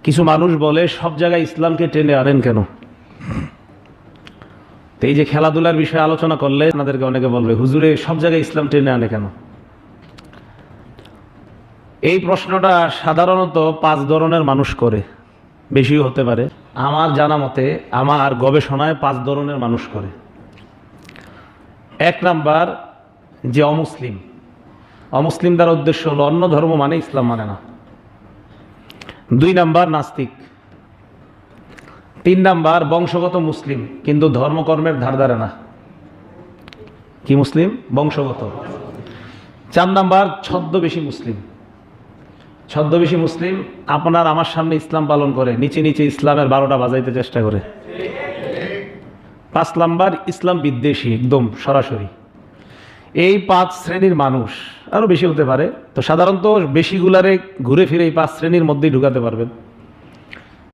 কিছু মানুষ বলে সব জায়গায় ইসলামকে টেনে আনেন কেন? তো এই যে খেলাধুলার বিষয়ে আলোচনা করলে আপনাদেরকে অনেকে বলবে হুজুরে সব জায়গায় ইসলাম টেনে আনে কেন? এই প্রশ্নটা সাধারণত 5 ধরনের মানুষ করে, বেশিও হতে পারে। আমার জানা মতে, আমার গবেষণায় 5 ধরনের মানুষ করে। 1 নাম্বার, যে অমুসলিম। অমুসলিম দ্বারা উদ্দেশ্য হলো অন্য ধর্ম মানে ইসলাম মানে না। 2 নাম্বার, নাস্তিক। 3 নাম্বার, বংশগত মুসলিম কিন্তু ধর্মকর্মের ধার ধারে না। কি মুসলিম? বংশগত। 4 নাম্বার, ছদ্মবেশী মুসলিম। ছদ্মবেশী মুসলিম আপনার আমার সামনে ইসলাম পালন করে, নিচে নিচে ইসলামের 12টা বাজাইতে চেষ্টা করে। 5 নাম্বার, ইসলাম বিদ্বেষী, একদম সরাসরি। এই 5 শ্রেণীর মানুষ, আরো বেশি হতে পারে, তো সাধারণত বেশিগুলারে ঘুরে ফিরে এই 5 শ্রেণীর মধ্যেই ঢুকাতে পারবেন।